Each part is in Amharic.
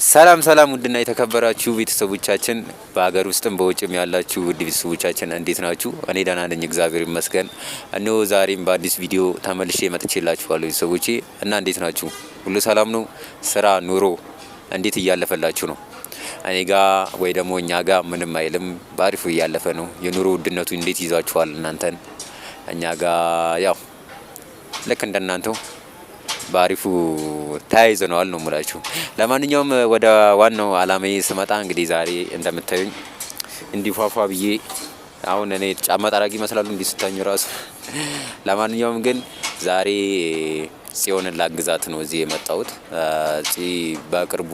ሰላም ሰላም ውድና የተከበራችሁ ቤተሰቦቻችን በሀገር ውስጥም በውጭም ያላችሁ ውድ ቤተሰቦቻችን እንዴት ናችሁ? እኔ ደህና ነኝ፣ እግዚአብሔር ይመስገን። እነሆ ዛሬም በአዲስ ቪዲዮ ተመልሼ መጥቼላችኋለሁ ቤተሰቦቼ እና እንዴት ናችሁ? ሁሉ ሰላም ነው? ስራ ኑሮ እንዴት እያለፈላችሁ ነው? እኔ ጋ ወይ ደግሞ እኛ ጋ ምንም አይልም፣ ባሪፉ እያለፈ ነው። የኑሮ ውድነቱ እንዴት ይዟችኋል እናንተን? እኛ ጋ ያው ልክ እንደናንተው ባሪፉ ተያይዘነዋል ነው ሙላችሁ። ለማንኛውም ወደ ዋናው አላማዬ ስመጣ እንግዲህ ዛሬ እንደምታዩኝ እንዲፏፏ ብዬ አሁን እኔ ጫማ ጠራጊ ይመስላሉ እንዲህ ስታኙ ራሱ። ለማንኛውም ግን ዛሬ ጽዮንን ላግዛት ነው እዚህ የመጣሁት። በቅርቡ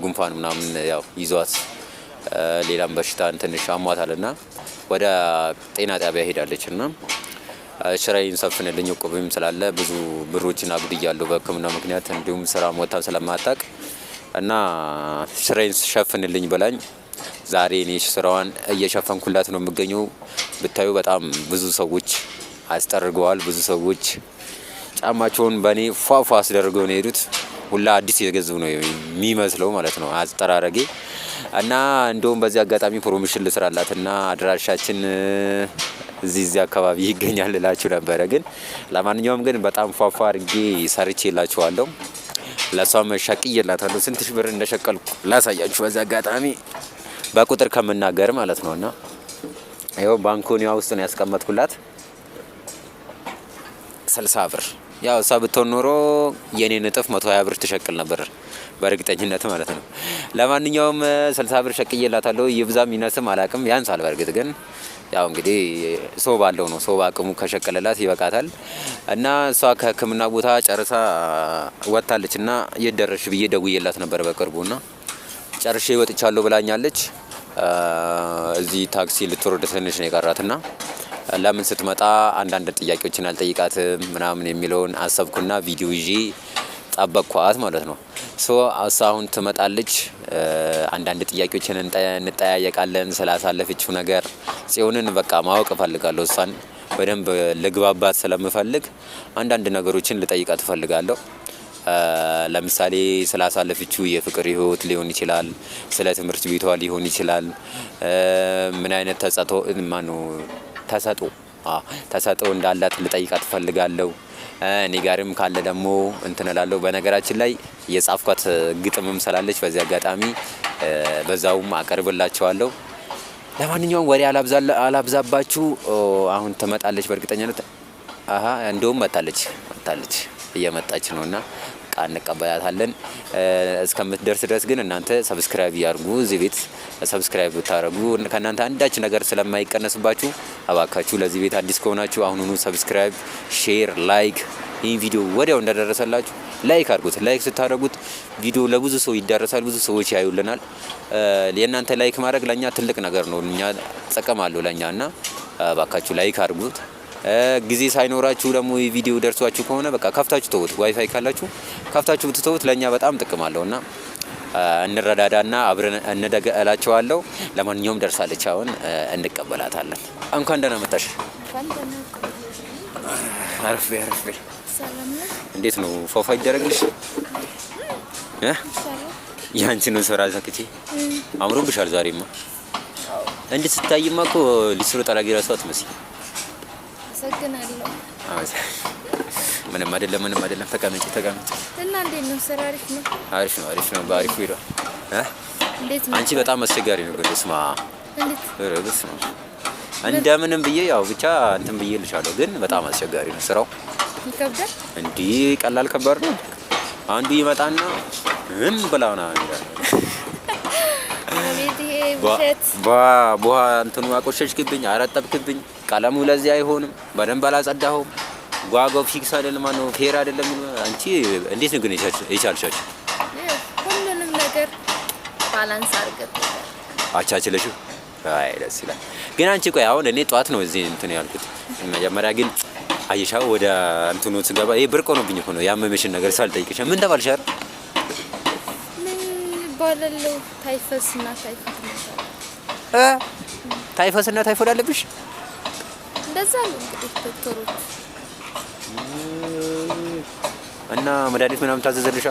ጉንፋን ምናምን ያው ይዟት ሌላም በሽታ ትንሽ አሟታልና ወደ ጤና ጣቢያ ሄዳለችና ሽራይን ሰፍንልኝ እቁብም ስላለ ብዙ ብሮችን አጉድያለሁ በሕክምና ምክንያት እንዲሁም ስራ ሞታ ስለማታቅ እና ሽራይን ሸፍንልኝ ብላኝ ዛሬ እኔ ስራዋን እየሸፈንኩላት ነው የምገኘው። ብታዩ በጣም ብዙ ሰዎች አስጠርገዋል። ብዙ ሰዎች ጫማቸውን በእኔ ፏፏ አስደርገው ነው የሄዱት። ሁላ አዲስ የገዙ ነው የሚመስለው ማለት ነው አስጠራረጌ። እና እንደውም በዚህ አጋጣሚ ፕሮሞሽን ልስራላትና አድራሻችን እዚህ አካባቢ ይገኛል እላችሁ ነበረ። ግን ለማንኛውም ግን በጣም ፏፏ አድርጌ ሰርቼላችኋለሁ። ለሷም ሸቅዬላታለሁ። ስንት ሺህ ብር እንደሸቀልኩ ላሳያችሁ በዚህ አጋጣሚ በቁጥር ከምናገር ማለት ነውና ይኸው ባንኮኒያ ውስጥ ነው ያስቀመጥኩላት 60 ብር። ያው እሷ ብትሆን ኖሮ የኔ ንጥፍ 120 ብር ትሸቅል ነበር በእርግጠኝነት ማለት ነው። ለማንኛውም 60 ብር ሸቅዬላታለሁ። ይብዛም ይነስም አላቅም፣ ያንሳል በእርግጥ ግን ያው እንግዲህ ሰው ባለው ነው፣ ሰው አቅሙ ከሸቀለላት ይበቃታል። እና እሷ ከሕክምና ቦታ ጨርሳ ወጣለችና የደረሽ ብዬ ደውዬላት ነበር በቅርቡና ጨርሼ ወጥቻለሁ ብላኛለች። እዚህ ታክሲ ልትወርድ ትንሽ ነው የቀራትና ለምን ስትመጣ አንዳንድ ጥያቄዎችን አልጠይቃትም ምናምን የሚለውን አሰብኩና ቪዲዮ ይዤ ጠበቅኳት ማለት ነው። አሁን ትመጣለች። አንዳንድ ጥያቄዎችን እንጠያየቃለን ስላሳለፈችው ነገር። ጽዮንን በቃ ማወቅ እፈልጋለሁ። እሷን በደንብ ልግባባት ስለምፈልግ አንዳንድ ነገሮችን ልጠይቃት እፈልጋለሁ። ለምሳሌ ስላሳለፈችው የፍቅር ህይወት ሊሆን ይችላል፣ ስለ ትምህርት ቤቷ ሊሆን ይችላል። ምን አይነት ተሰጦ እንዳላት ልጠይቃት እፈልጋለሁ። እኔ ጋርም ካለ ደግሞ እንትን እላለሁ። በነገራችን ላይ የጻፍኳት ግጥምም ስላለች በዚህ አጋጣሚ በዛውም አቀርብላችኋለሁ። ለማንኛውም ወሬ አላብዛባችሁ። አሁን ትመጣለች በእርግጠኛነት። እንደውም መጣለች እየመጣች ነውና እንቀበላታለን። እስከምትደርስ ድረስ ግን እናንተ ሰብስክራይብ ያርጉ። እዚህ ቤት ሰብስክራይብ ብታረጉ ከእናንተ አንዳች ነገር ስለማይቀነስባችሁ እባካችሁ ለዚህ ቤት አዲስ ከሆናችሁ አሁኑኑ ሰብስክራይብ፣ ሼር፣ ላይክ ይህን ቪዲዮ ወዲያው እንደደረሰላችሁ ላይክ አድርጉት። ላይክ ስታደርጉት ቪዲዮ ለብዙ ሰው ይዳረሳል፣ ብዙ ሰዎች ያዩልናል። የእናንተ ላይክ ማድረግ ለኛ ትልቅ ነገር ነው፣ እኛ ጥቅም አለው ለኛ እና እባካችሁ ላይክ አድርጉት። ጊዜ ሳይኖራችሁ ደግሞ ቪዲዮ ደርሷችሁ ከሆነ በቃ ከፍታችሁ ተውት። ዋይፋይ ካላችሁ ከፍታችሁ ብትተውት ለኛ በጣም ጥቅም አለውና እንረዳዳና አብረን እንደገ እላችኋለሁ። ለማንኛውም ደርሳለች፣ አሁን እንቀበላታለን። እንኳን ደህና መጣሽ። አረፍ በይ። እንዴት ነው ፎፋ ይደረግልሽ? ያንቺን ስራ ዘክቼ አምሮብሻል ዛሬማ። እንዴት ስታይማ እኮ ሊስሩ ጠራጊ ራሱ አትመስይ። ምንም አይደለም። ተቀመጪ። እና እንዴት ነው ስራ? አሪፍ ነው። በአሪፉ ሄዷል። አንቺ በጣም አስቸጋሪ ነው ግን ስማ፣ እንደምንም ብዬ ያው ብቻ እንትን ብዬ ልሻለሁ፣ ግን በጣም አስቸጋሪ ነው ስራው። ይከብዳል። እንዲህ ቀላል ከባድ ነው። አንዱ ይመጣና ምን ብላውና በውሃ እንትኑ አቆሸሽክብኝ፣ አረጠብክብኝ፣ ቀለሙ ለዚህ አይሆንም፣ በደንብ አላጸዳኸውም፣ ጓጓው ፊክስ አይደለም፣ ማነው ፌር አይደለም። አንቺ እንዴት ነው ግን የቻልሻችሁ? ሁሉንም ነገር ባላንስ አድርገት አቻችለሽው? አይ ደስ ይላል። ግን አንቺ ቆይ አሁን እኔ ጧት ነው እዚህ እንትን ያልኩት። መጀመሪያ ግን አየሻው ወደ እንትኑ ስገባ ይሄ ብርቅ ሆኖብኝ እኮ ነው ያመመሽን ነገር ሳልጠይቅሽ ምን ተባልሽ አይደል? ባለለው ታይፈስና ታይፎድ አለብሽ። እንደዛ ነው እንግዲህ ዶክተሮች እና መድኃኒት ምናምን ታዘዘልሻ?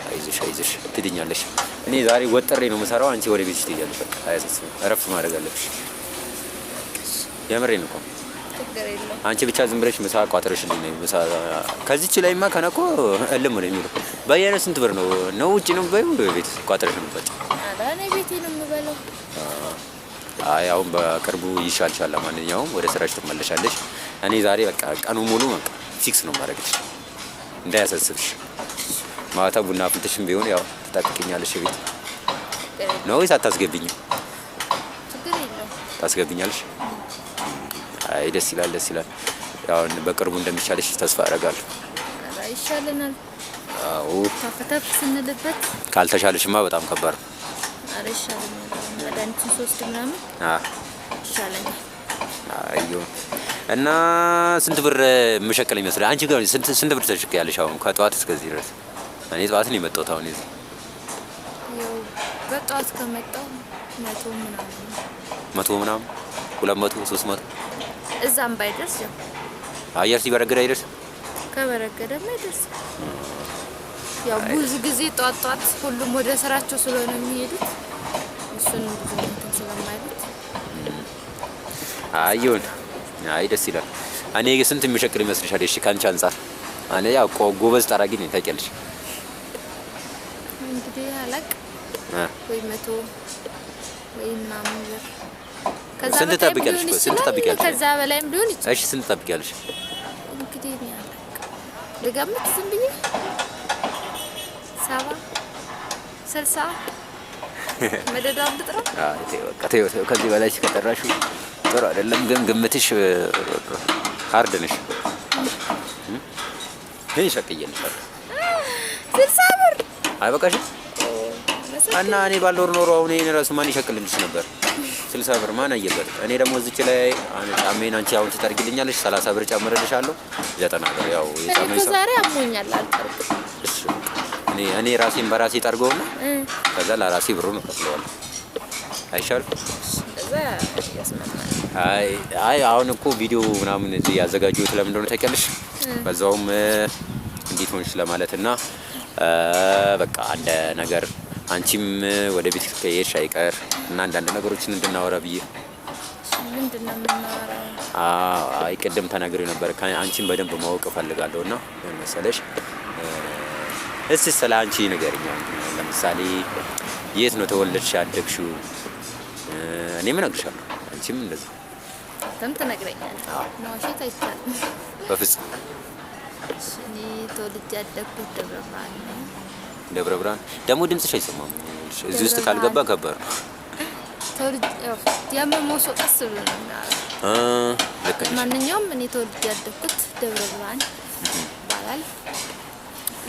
አይዞሽ አይዞሽ ትድኛለሽ። እኔ ዛሬ ወጥሬ ነው የምሰራው። አንቺ ወደ ቤትሽ ትሄጃለሽ። በቃ አያሳስብም። እረፍት ማድረግ አለብሽ። የምሬን እኮ አንቺ ብቻ ዝም ብለሽ ምሳ ቋጥረሽልኝ ነው ምሳ። ከዚች ላይማ ከነኮ እልም ነው የሚለው። በየነ ስንት ብር ነው ውጪ ነው ቤት ቋጥረሽ ነው የምትበጪው? ኧረ እኔ ቤቴ ነው የምበላው። አይ አሁን በቅርቡ ይሻልሻል። ለማንኛውም ወደ ስራሽ ትመለሻለሽ። እኔ ዛሬ በቃ ቀኑ ሙሉ በቃ ፊክስ ነው ማድረግሽ እንዳያሳስብሽ። ማታ ቡና አፍልተሽም ቢሆን ያው ትጠብቂኛለሽ ቤት ነው ወይስ አታስገብኝም? ችግር የለውም ታስገብኛለሽ? አይ ደስ ይላል ደስ ይላል። ያው በቅርቡ እንደሚሻልሽ ተስፋ አደርጋለሁ። ኧረ ይሻለናል። አዎ ታፈታፍ ስንልበት ካልተሻለሽማ በጣም ከባድ ነው። ኧረ ይሻለናል። መድኃኒቱን ሶስት ምናምን ይሻለኛል። አዮ እና ስንት ብር መሸከል ይመስላል? አንቺ ጋር ስንት ብር ተሸክያለሽ አሁን ከጠዋት እስከዚህ ድረስ? እኔ ጠዋት ነው የመጣሁት። አሁን እዚህ ያው በጠዋት ከመጣሁ 100 ምናምን 200 300 እዛም ባይደርስ ያው አየር ሲበረገድ አይደርስም። ከበረገደም አይደርስም። ያው ብዙ ጊዜ ጧት ሁሉም ወደ ስራቸው ስለሆነ የሚሄዱት እሱን ብዙ እንትን ስለማይሉት አይሁን። አይ ደስ ይላል። እኔ ስንት የሚሸክል ይመስልሻል? እሺ ካንቺ አንፃር እኔ ያው ጎበዝ ጠራጊ ነኝ ታውቂያለሽ። እንግዲህ አላቅ ወይ 100 ወይ ምናምን ብር ከዛ ስንት ትጠብቂያለሽ? ስንት ትጠብቂያለሽ? ከዛ በላይም ሊሆን ይችላል። እሺ ስንት ትጠብቂያለሽ? እንግዲህ እኔ አላቅ ልገምት ዝም ብዬ 70 60 መደዳው ልጥራ። ተይው ከዚህ በላይ ከጠራሹ ጥሩ አይደለም። ግን ግምትሽ ሃርድ ነሽ። ምን ሸቅየልሻል? 60 ብር አይበቃሽም? እና እኔ ባልኖር ኖሮ አሁን እኔ ራሱ ማን ይሸቅልልሽ ነበር? 60 ብር ማን አየበት? እኔ ደግሞ እዚች ላይ ጫሜን አንቺ አሁን ትጠርጊልኛለሽ። 30 ብር ጨምርልሻለሁ። 90 ብር ያው የጫሜ ሰው ዛሬ አሞኛል አልጠርግም። እኔ ራሴን በራሴ ጠርገውና ከዛ ለራሴ ብሩን እከፍለዋለሁ። አይሻልም? እንደዛ ያስመማል። አይ አሁን እኮ ቪዲዮ ምናምን እዚህ ያዘጋጁት ለምን እንደሆነ ታውቂያለሽ? በዛውም እንዴት ሆንሽ ለማለትና በቃ አንድ ነገር አንቺም ወደ ቤት ከሄድሽ አይቀር እና አንዳንድ ነገሮችን እንድናወራ ብዬ። ምንድነው የምናወራው? አይ ቅድም ተናግሬ ነበር። አንቺን በደንብ ማወቅ እፈልጋለሁና ምን መሰለሽ፣ እስቲ ስለ አንቺ ንገሪኝ። ለምሳሌ የት ነው ተወለድሽ ያደግሽው? እኔም እነግርሻለሁ፣ አንቺም እንደዛ ትነግረኛለህ። ማውሸት አይቻልም በፍጹም። እኔ ተወልጄ ያደግኩት ደብረ ብርሃን ነው። ደብረ ብርሃን ደግሞ ድምፅሽ አይሰማም። እዚህ ውስጥ ካልገባ ከባድ ነው። ተወልጄ ያመመው ሰው ቀስ ብሎ ነው የሚያወራው። ልክ ነሽ። ማንኛውም እኔ ተወልጄ ያደግኩት ደብረ ብርሃን ይባላል።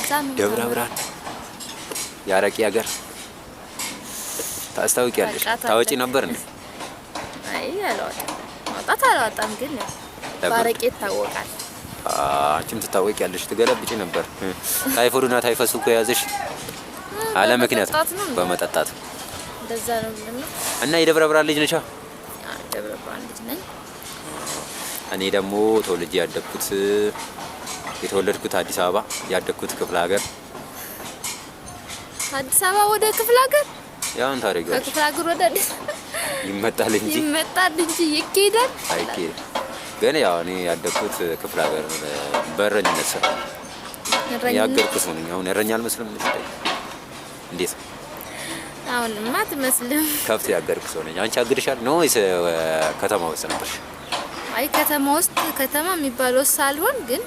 እዛ ነው ደብረ ብርሃን የአረቂ ሀገር ታስታውቂያለሽ? ታወጪ ነበር እንዴ? አይ አላወጣም። ማውጣት አላወጣም፣ ግን ያው ባረቄ ይታወቃል። አንቺም ትታወቂያለሽ። ትገለብጪ ነበር። ታይፎይድና ታይፈሱ እኮ የያዘሽ አለ ምክንያት በመጠጣት እንደዛ ነው ብለን እና የደብረ ብርሃን ልጅ ነሽ? ደብረ ብርሃን ልጅ ነኝ። እኔ ደግሞ ተወልጄ ያደግኩት የተወለድኩት አዲስ አበባ፣ ያደግኩት ክፍለ ሀገር። አዲስ አበባ ወደ ክፍለ ሀገር ያን ታሪክ ከክፍለ ሀገር ወደ አዲስ ይመጣል እንጂ ይኬዳል አይኬድ። ግን ያው እኔ ያደግኩት ክፍለ ሀገር በእረኝነት ስራ ያገርኩ ሰው ነኝ። አሁን እረኛ አልመስልም እንዴት? አሁንማ አትመስልም። ከብት ያገርኩ ሰው ነኝ። አንቺ አግድሻል ነው ወይስ ከተማ ውስጥ ነበርሽ? አይ ከተማ ውስጥ ከተማ የሚባለው ሳልሆን ግን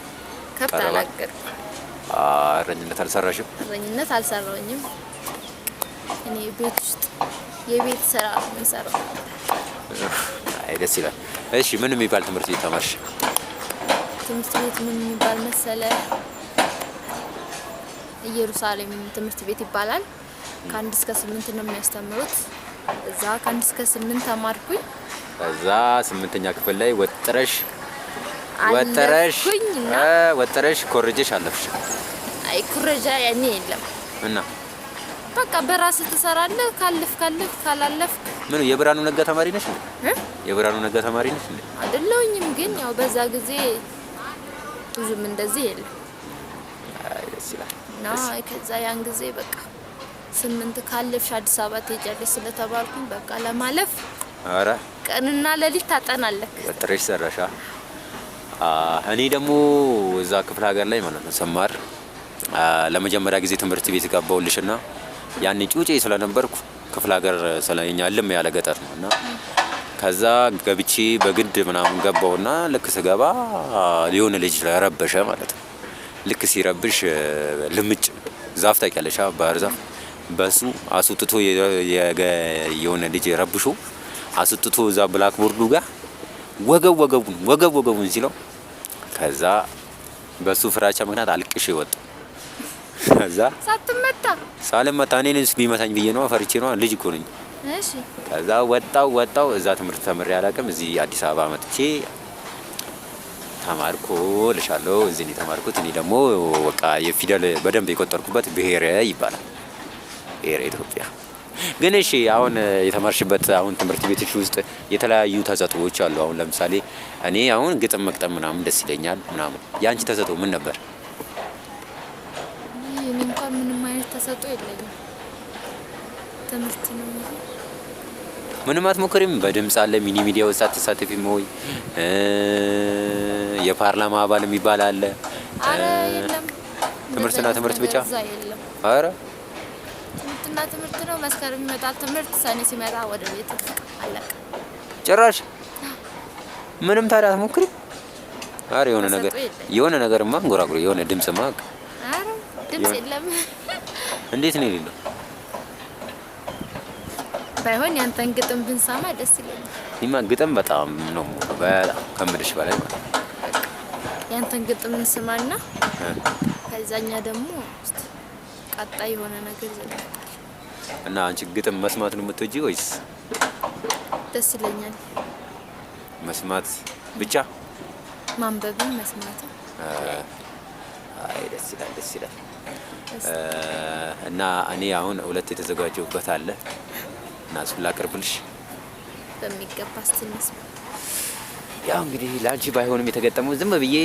ከብት አላገርኩም። እረኝነት አልሰራሽም? እረኝነት አልሰራሁኝም። እኔ ቤት ውስጥ የቤት ስራ የምሰራው። አይ ደስ ይላል። እሺ ምን የሚባል ትምህርት ቤት ተማርሽ? ትምህርት ቤት ምን የሚባል መሰለ? ኢየሩሳሌም ትምህርት ቤት ይባላል። ከ1 እስከ 8 ነው የሚያስተምሩት። እዛ ከ1 እስከ 8 ተማርኩኝ። እዛ 8ኛ ክፍል ላይ ወጥረሽ ኮርጀሽ አለፍሽ? አይ ኩረጃ ያኔ የለም እና በቃ በራስ ትሰራለህ። ካለፍ ካላለፍ ምን የብርሃኑ ነጋ ተማሪ ነሽ እንዴ? የብርሃኑ ነጋ ተማሪ ነሽ እንዴ? አይደለሁኝም፣ ግን ያው በዛ ጊዜ ብዙም እንደዚህ የለም። አይ ደስ ይላል። እና ከዛ ያን ጊዜ በቃ 8 ካለፍሽ አዲስ አበባ ትሄጃለሽ ስለተባልኩኝ በቃ ለማለፍ አረ ቀንና ሌሊት ታጠናለህ። ጥሬሽ ሰራሻ። እኔ ደግሞ እዛ ክፍለ ሀገር ላይ ማለት ነው ሰማር ለመጀመሪያ ጊዜ ትምህርት ቤት ገባሁልሽና ያኔ ጩጬ ስለነበርኩ ክፍለ ሀገር ስለኛ ልም ያለ ገጠር ነውና ከዛ ገብቼ በግድ ምናምን ገባውና ልክ ስገባ የሆነ ልጅ ረበሸ ማለት ነው። ልክ ሲረብሽ ልምጭ ዛፍ ታውቂያለሽ? ባህር ዛፍ በሱ አስወጥቶ የሆነ ልጅ ረብሾ አስወጥቶ እዛ ብላክ ቦርዱ ጋር ወገቡን ሲለው ከዛ በሱ ፍራቻ ምክንያት አልቅሽ ወጣ። ከዛ ሳልመታ እኔንስ ቢመታኝ ብዬ ነው ፈርቼ ነው ልጅ እኮ ነኝ። እሺ ከዛ ወጣው እዛ ትምህርት ተምሬ አላውቅም። እዚህ አዲስ አበባ መጥቼ ተማርኩ ልሻለሁ። እዚህ ነው ተማርኩት። እኔ ደግሞ በቃ የፊደል በደንብ የቆጠርኩበት ብሔረ ይባላል፣ ብሔረ ኢትዮጵያ። ግን እሺ አሁን የተማርሽበት አሁን ትምህርት ቤትሽ ውስጥ የተለያዩ ተሰጥኦዎች አሉ። አሁን ለምሳሌ እኔ አሁን ግጥም መቅጠም ምናምን ደስ ይለኛል ምናምን። ያንቺ ተሰጥኦ ምን ነበር? እኔ እንኳን ምንም አይነት ተሰጥኦ የለኝም። ትምህርት ነው እንጂ ምንም አትሞክሪም? በድምጽ አለ ሚኒ ሚዲያ ውስጥ አትሳተፊም ወይ? የፓርላማ አባል የሚባል አለ? አረ የለም። ትምህርትና ትምህርት ብቻ? አረ ትምህርትና ትምህርት ነው። መስከረም ይመጣል ትምህርት፣ ሰኔ ሲመጣ ወደ ቤት አለቀ። ጭራሽ ምንም ታዲያ አትሞክሪም? አረ የሆነ ነገርማ አንጎራጉሪ፣ የሆነ ድምጽማ። አረ ድምጽ የለም። እንዴት ነው የሌለው? ባይሆን ያንተን ግጥም ብንሰማ ደስ ይለኛል። ይማ ግጥም በጣም ነው ከምልሽ በላይ ማለት ነው። ያንተን ግጥም እንስማና ከዛኛ ደግሞ ቀጣይ የሆነ ነገር ይዘናል። እና አንቺ ግጥም መስማት ነው የምትወጂው ወይስ? ደስ ይለኛል። መስማት ብቻ? ማንበብም መስማትም። አይ ደስ ይላል። እና እኔ አሁን ሁለት የተዘጋጀሁበት አለ እና እሱን ላቅርብልሽ በሚገባ ስትነስ። ያው እንግዲህ ላንቺ ባይሆንም የተገጠመው ዝም ብዬ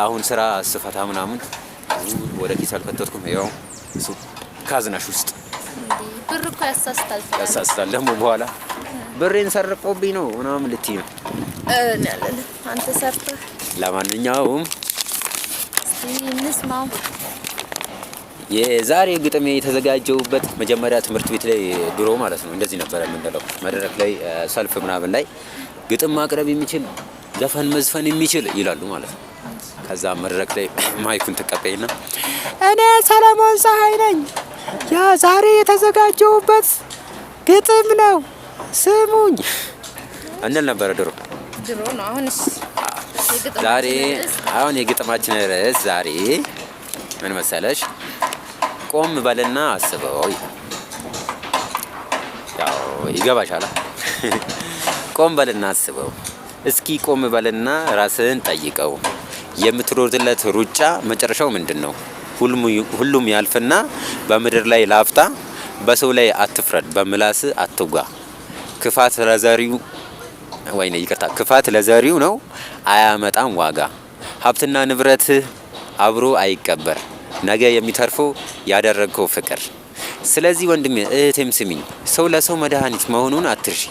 አሁን ስራ ስፈታ ምናምን ወደ ኪስ አልከተትኩም። ያው እሱ ካዝናሽ ውስጥ ብር እኮ ያሳስታል ደግሞ በኋላ ብሬን ሰርቆብኝ ነው ምናምን ልትይ ነው ያለን አንተ ሰርተህ። ለማንኛውም እንስማው። የዛሬ ግጥም የተዘጋጀውበት መጀመሪያ ትምህርት ቤት ላይ ድሮ ማለት ነው እንደዚህ ነበር የምንለው። መድረክ ላይ ሰልፍ ምናምን ላይ ግጥም ማቅረብ የሚችል ዘፈን መዝፈን የሚችል ይላሉ ማለት ነው። ከዛ መድረክ ላይ ማይኩን ተቀበይና እኔ ሰለሞን ፀሐይ ነኝ፣ ያ ዛሬ የተዘጋጀውበት ግጥም ነው ስሙኝ እንል ነበር ድሮ ነው። አሁን የግጥማችን ርዕስ ዛሬ ምን መሰለሽ? ቆም በልና አስበው። ያው ይገባሻል። ቆም በልና አስበው። እስኪ ቆም በልና ራስህን ጠይቀው። የምትሮጥለት ሩጫ መጨረሻው ምንድነው? ሁሉም ያልፍና በምድር ላይ ላፍታ። በሰው ላይ አትፍረድ፣ በምላስ አትጓ። ክፋት ለዘሪው ነው አያመጣም ዋጋ። ሀብትና ንብረትህ አብሮ አይቀበር፣ ነገ የሚተርፈው ያደረግከው ፍቅር። ስለዚህ ወንድሜ እህቴም ስሚኝ፣ ሰው ለሰው መድኃኒት መሆኑን አትርሺ።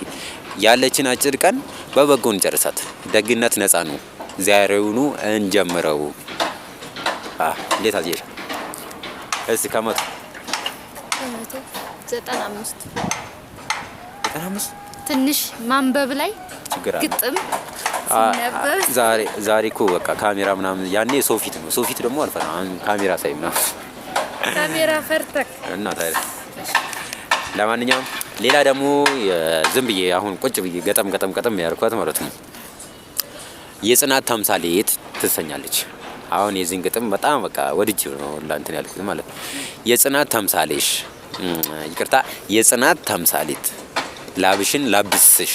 ያለችን አጭር ቀን በበጎ እንጨርሳት። ደግነት ነፃ ነው፣ ዛሬውኑ እንጀምረው። እንዴት አየሽ? እስኪ ከመቶ 95 ትንሽ ማንበብ ላይ ግጥም ነበር። ዛሬ እኮ በቃ ካሜራ ምናምን ያኔ ሶፊት ነው። ሶፊት ደግሞ አልፈራ ካሜራ ሳይ ምናምን ካሜራ ፈርተክ እና ታዲያ ለማንኛውም ሌላ ደግሞ ዝም ብዬ አሁን ቁጭ ብዬ ገጠም ያርኳት ማለት ነው። የጽናት ተምሳሌት ትሰኛለች። አሁን የዚህን ግጥም በጣም በቃ ወድጄ ነው እንትን ያልኩት ማለት ነው። የጽናት ተምሳሌት ላብሽን ላብስሽ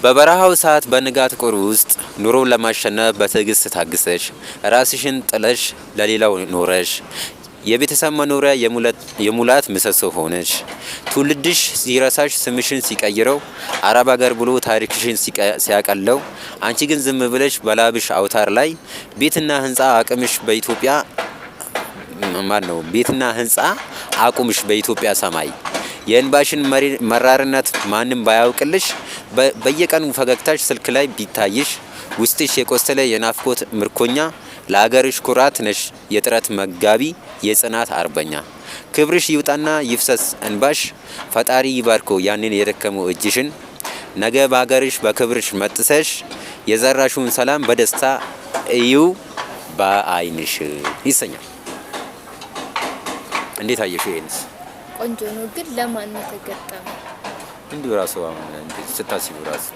በበረሃው ሰዓት በንጋት ቁር ውስጥ ኑሮን ለማሸነፍ በትዕግስት ታግሰሽ ራስሽን ጥለሽ ለሌላው ኖረሽ የቤተሰብ መኖሪያ የሙላት ምሰሶ ሆነሽ ትውልድሽ ሲረሳሽ ስምሽን ሲቀይረው አረብ ሀገር ብሎ ታሪክሽን ሲያቀለው አንቺ ግን ዝም ብለሽ በላብሽ አውታር ላይ ቤትና ህንጻ አቁምሽ በኢትዮጵያ ሰማይ የእንባሽን መራርነት ማንም ባያውቅልሽ በየቀኑ ፈገግታሽ ስልክ ላይ ቢታይሽ ውስጥሽ የቆሰለ የናፍቆት ምርኮኛ ለሀገርሽ ኩራት ነሽ የጥረት መጋቢ የጽናት አርበኛ ክብርሽ ይውጣና ይፍሰስ እንባሽ ፈጣሪ ይባርኮ ያንን የደከመው እጅሽን ነገ በሀገርሽ በክብርሽ መጥሰሽ የዘራሽውን ሰላም በደስታ እዩ በአይንሽ ይሰኛል። እንዴት አየሽው? ይሄንስ ቆንጆ ነው፣ ግን ለማን ነው የተገጠመው? እንዲሁ ራሱ ስታስቡ ራሱ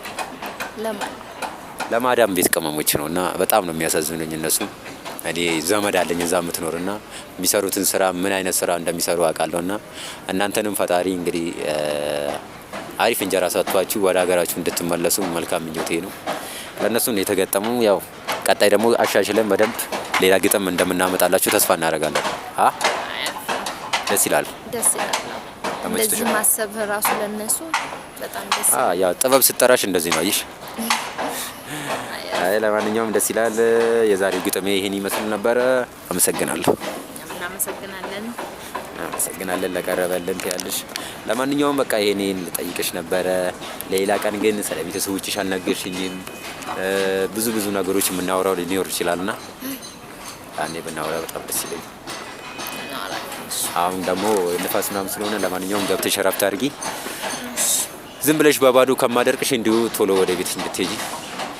ለማዳም ቤት ቅመሞች ነው እና በጣም ነው የሚያሳዝኑኝ እነሱ። እኔ ዘመድ አለኝ እዛ የምትኖርና የሚሰሩትን ስራ ምን አይነት ስራ እንደሚሰሩ አውቃለሁና እናንተንም ፈጣሪ እንግዲህ አሪፍ እንጀራ ሰጥቷችሁ ወደ ሀገራችሁ እንድትመለሱ መልካም ምኞቴ ነው። ለእነሱ ነው የተገጠመው። ያው ቀጣይ ደግሞ አሻሽለን በደንብ ሌላ ግጥም እንደምናመጣላችሁ ተስፋ እናደርጋለን። ደስ ይላል። እንደዚህ ማሰብ ራሱ ለነሱ በጣም ደስ ይላል። ያው ጥበብ ስጠራሽ እንደዚህ ነው። አይሽ ለማንኛውም ደስ ይላል። የዛሬው ግጥሜ ይሄን ይመስል ነበረ። አመሰግናለሁ። እናመሰግናለን ለቀረበልን ትያለሽ። ለማንኛውም በቃ ይሄንን ልጠይቅሽ ነበረ። ሌላ ቀን ግን ስለ ቤተሰቦችሽ አልነገርሽኝም። ብዙ ነገሮች የምናወራው ሊኖር ይችላልና ያኔ ብናወራ በጣም ደስ ይለኛል። አሁን ደግሞ ንፋስ ምናምን ስለሆነ ለማንኛውም ገብተሽ ረፍት አድርጊ። ዝም ብለሽ በባዶ ከማደርቅሽ እንዲሁ ቶሎ ወደ ቤትሽ እንድትሄጂ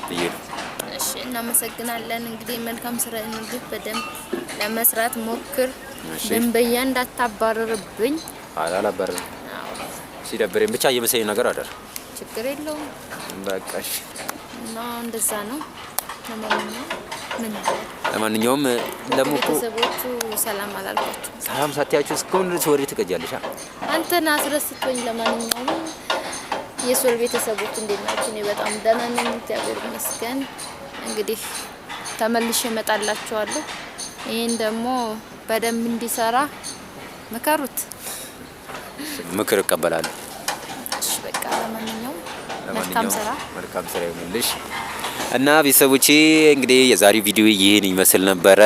ብዬ ነው። እሺ፣ እናመሰግናለን። እንግዲህ መልካም ስራ እንግዲህ በደንብ ለመስራት ሞክር። ደንበኛ እንዳታባረርብኝ። አላባረርም። ሲደብረኝ ብቻ የመሰለኝ ነገር አደር። ችግር የለውም። በቃ እሺ። እና እንደዛ ነው። ለማንኛውም ደግሞ ቤተሰቦቹ ሰላም አላልኳቸው። ሰላም ሳትያቸው እስካሁን ድረስ ወሬ ትቀጃለሽ። አንተን አስረስቶኝ። ለማንኛውም የሶል ቤተሰቦች እንዴት ናችሁ? እኔ በጣም ደህና ነኝ፣ እግዚአብሔር ይመስገን። እንግዲህ ተመልሼ እመጣላችኋለሁ። ይሄን ደግሞ በደንብ እንዲሰራ ምከሩት። ምክር እቀበላለሁ። እሺ በቃ ለማንኛውም መልካም ስራ ይሁንልሽ። እና ቤተሰቦቼ እንግዲህ የዛሬው ቪዲዮ ይህን ይመስል ነበረ።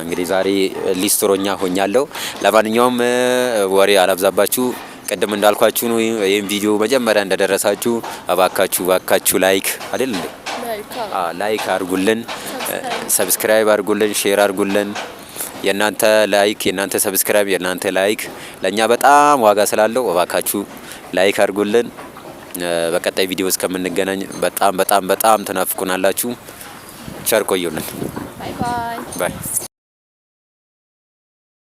እንግዲህ ዛሬ ሊስትሮኛ ሆኛለሁ። ለማንኛውም ወሬ አላብዛባችሁ። ቅድም እንዳልኳችሁ ነው። ይሄን ቪዲዮ መጀመሪያ እንደደረሳችሁ እባካችሁ ላይክ አይደል እንዴ? ላይክ አድርጉልን፣ ሰብስክራይብ አድርጉልን፣ ሼር አድርጉልን። የናንተ ላይክ፣ የናንተ ሰብስክራይብ፣ የናንተ ላይክ ለኛ በጣም ዋጋ ስላለው እባካችሁ ላይክ አድርጉልን። በቀጣይ ቪዲዮ እስከምንገናኝ በጣም ተናፍቁናላችሁ። ቸር ቆዩልን። ባይ ባይ።